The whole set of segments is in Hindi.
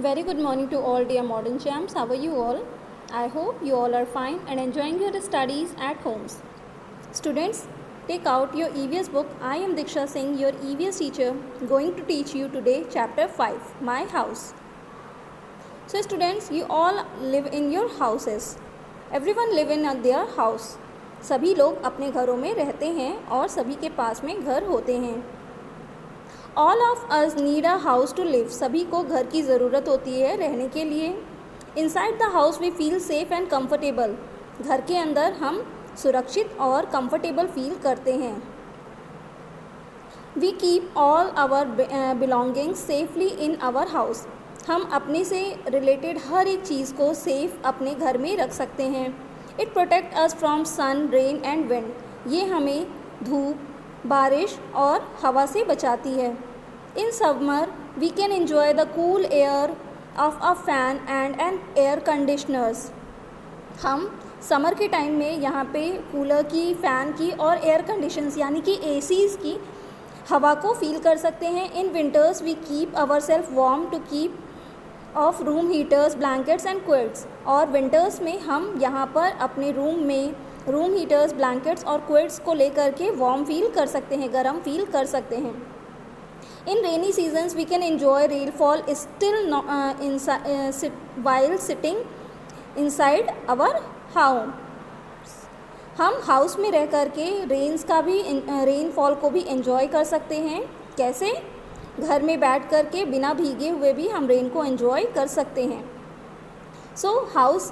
Very good morning to all dear modern champs. How are you all? I hope you all are fine and enjoying your studies at homes. Students, take out your EVS book. I am Diksha Singh, your EVS teacher, going to teach you today chapter 5, My House. So students, you all live in your houses. Everyone live in their house. सभी लोग अपने घरों में रहते हैं और सभी के पास में घर होते हैं. All of us need a house to live. सभी को घर की ज़रूरत होती है रहने के लिए. Inside the house we feel safe and comfortable. घर के अंदर हम सुरक्षित और कंफर्टेबल फील करते हैं. We keep all our belongings safely in our house. हम अपने से रिलेटेड हर एक चीज़ को सेफ अपने घर में रख सकते हैं. It protect us from sun, rain and wind. ये हमें धूप, बारिश और हवा से बचाती है. In summer we can enjoy the cool air of a fan and an air conditioners. हम समर के टाइम में यहाँ पे कूलर की, फ़ैन की और एयर कंडीशंस यानी कि एसीज़ की हवा को फील कर सकते हैं. In winters we keep our self warm to keep of room heaters, blankets and quilts. और विंटर्स में हम यहाँ पर अपने रूम में रूम हीटर्स, ब्लैंकेट्स और क्विल्ट्स को लेकर के वार्म फील कर सकते हैं, गर्म फील कर सकते हैं. In rainy seasons we can enjoy rainfall still while sitting inside our house. हम हाउस में रह कर के रेनफॉल को भी एंजॉय कर सकते हैं. कैसे? घर में बैठ कर के बिना भीगे हुए भी हम रेन को एंजॉय कर सकते हैं. सो हाउस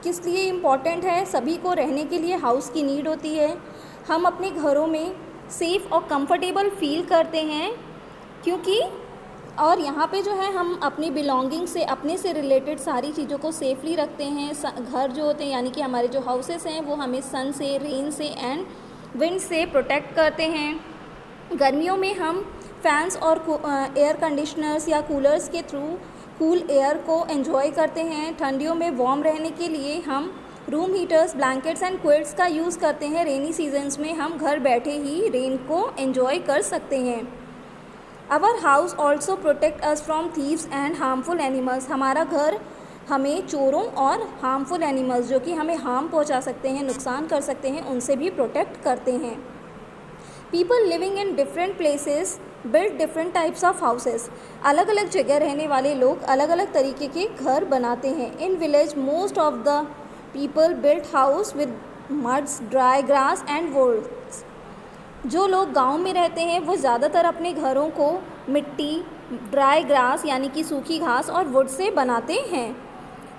किस लिए इम्पॉर्टेंट है? सभी को रहने के लिए हाउस की नीड होती है. हम अपने घरों में सेफ़ और कंफर्टेबल फील करते हैं क्योंकि और यहाँ पे जो है हम अपनी बिलोंगिंग से, अपने से रिलेटेड सारी चीज़ों को सेफली रखते हैं. घर जो होते हैं यानी कि हमारे जो हाउसेस हैं वो हमें सन से, रेन से एंड विंड से प्रोटेक्ट करते हैं. गर्मियों में हम फैंस और एयर कंडीशनर्स या कूलर्स के थ्रू कूल एयर को एंजॉय करते हैं. ठंडियों में वार्म रहने के लिए हम room heaters, blankets and quilts का यूज़ करते हैं. रेनी सीजन्स में हम घर बैठे ही रेन को एंजॉय कर सकते हैं. Our house also protect us from thieves and harmful animals. हमारा घर हमें चोरों और हार्मफुल एनिमल्स जो कि हमें हार्म पहुंचा सकते हैं, नुकसान कर सकते हैं, उनसे भी प्रोटेक्ट करते हैं. People living in different places build different types of houses. अलग अलग जगह रहने वाले लोग अलग अलग तरीके के घर बनाते हैं. In village most of the people build house with muds, dry grass and woods. जो लोग गांव में रहते हैं वो ज़्यादातर अपने घरों को मिट्टी, ड्राई ग्रास यानी कि सूखी घास और वुड से बनाते हैं.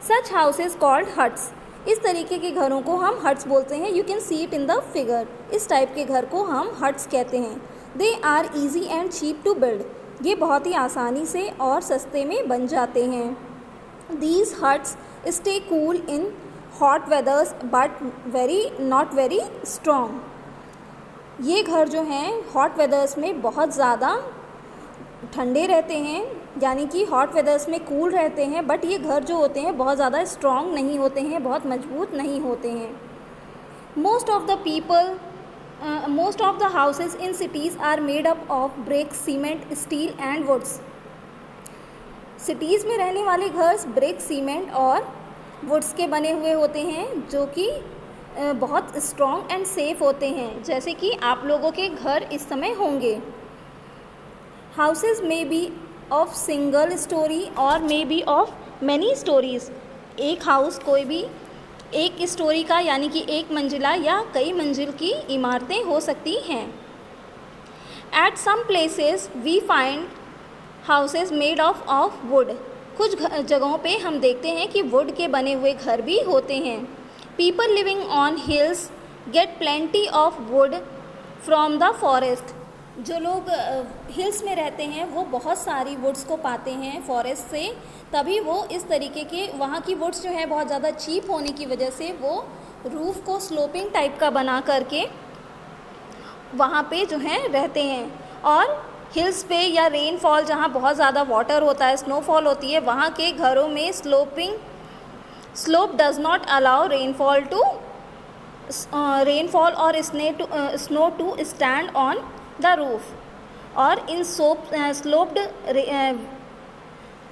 Such houses called huts. इस तरीके के घरों को हम हट्स बोलते हैं. You can see it in the figure. इस टाइप के घर को हम हट्स कहते हैं. They are easy and cheap to build. ये बहुत ही आसानी से और सस्ते में बन जाते हैं. These huts stay cool in hot वेदर्स but not very strong. ये घर जो हैं हॉट वेदर्स में बहुत ज़्यादा ठंडे रहते हैं यानी कि हॉट वेदर्स में कूल रहते हैं, बट ये घर जो होते हैं बहुत ज़्यादा स्ट्रॉन्ग नहीं होते हैं, बहुत मजबूत नहीं होते हैं. Most of the houses in cities are made up of brick, cement, steel and woods. Cities में रहने वाले घर ब्रिक, सीमेंट और वुड्स के बने हुए होते हैं जो कि बहुत स्ट्रॉन्ग एंड सेफ होते हैं, जैसे कि आप लोगों के घर इस समय होंगे. Houses may be of single storey और may be of many storeys. एक हाउस कोई भी एक स्टोरी का यानी कि एक मंजिला या कई मंजिल की इमारतें हो सकती हैं. At some places we find houses made of wood. कुछ जगहों पे हम देखते हैं कि वुड के बने हुए घर भी होते हैं. People living on hills get plenty of wood from the forest. जो लोग हिल्स में रहते हैं वो बहुत सारी वुड्स को पाते हैं फॉरेस्ट से, तभी वो इस तरीके के वहाँ की वुड्स जो है बहुत ज़्यादा चीप होने की वजह से वो रूफ़ को स्लोपिंग टाइप का बना करके वहाँ पे जो है रहते हैं. और हिल्स पे या रेनफॉल जहाँ बहुत ज़्यादा वाटर होता है, स्नोफॉल होती है, वहाँ के घरों में slope does not allow rainfall और snow to stand on the roof. और इन स्लोप्ड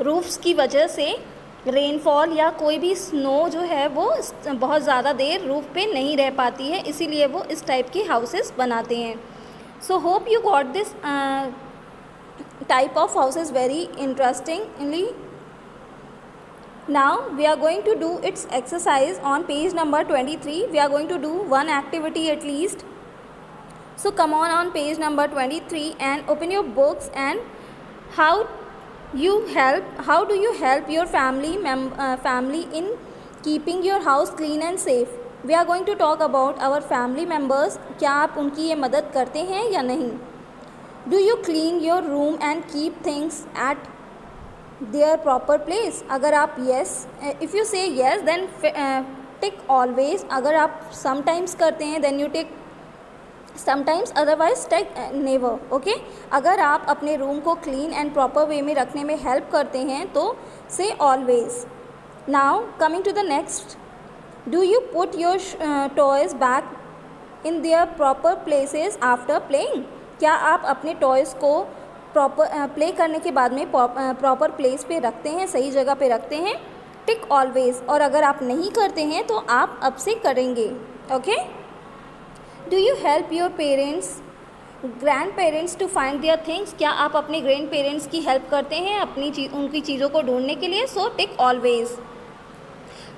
रूफ्स की वजह से रेनफॉल या कोई भी स्नो जो है वो बहुत ज़्यादा देर रूफ पे नहीं रह पाती है, इसीलिए वो इस टाइप की हाउसेस बनाते हैं. So hope you got this type of houses very interestingly. Now we are going to do its exercise on page number 23. We are going to do one activity at least. So come on page number 23 and open your books. And how do you help your family in keeping your house clean and safe? We are going to talk about our family members. क्या आप उनकी ये मदद करते हैं या नहीं? Do you clean your room and keep things at their proper place? अगर आप yes, if you say yes then tick always. अगर आप sometimes करते हैं then you tick sometimes, otherwise tick never. okay? अगर आप अपने रूम को clean and proper way में रखने में help करते हैं तो say always. Now coming to the next, do you put your toys back in their proper places after playing? क्या आप अपने टॉयज़ को प्ले करने के बाद में प्रॉपर प्लेस पे रखते हैं, सही जगह पे रखते हैं? टिक ऑलवेज. और अगर आप नहीं करते हैं तो आप अब से करेंगे. Okay. Do you help your parents grandparents to find their things? क्या आप अपने ग्रैंड पेरेंट्स की हेल्प करते हैं उनकी चीज़ों को ढूंढने के लिए? So tick always.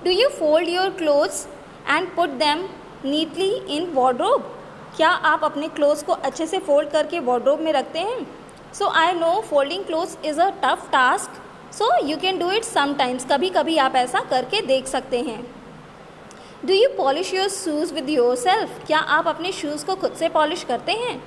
Do you fold your clothes and put them neatly in wardrobe? क्या आप अपने क्लोथ्स को अच्छे से फोल्ड करके वार्डरोब में रखते हैं? So I know folding clothes is a tough task, so you can do it sometimes. कभी कभी आप ऐसा करके देख सकते हैं. Do you polish your shoes with yourself? क्या आप अपने शूज़ को खुद से पॉलिश करते हैं?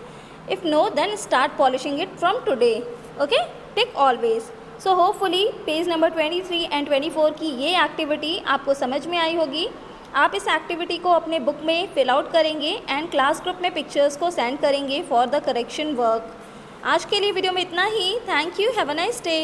If no then start polishing it from today. Okay. Tick always. So hopefully page number 23 and 24 की ये एक्टिविटी आपको समझ में आई होगी. आप इस एक्टिविटी को अपने बुक में फिल आउट करेंगे एंड क्लास ग्रुप में पिक्चर्स को सेंड करेंगे फॉर द करेक्शन वर्क. आज के लिए वीडियो में इतना ही. Thank you. Have a nice day.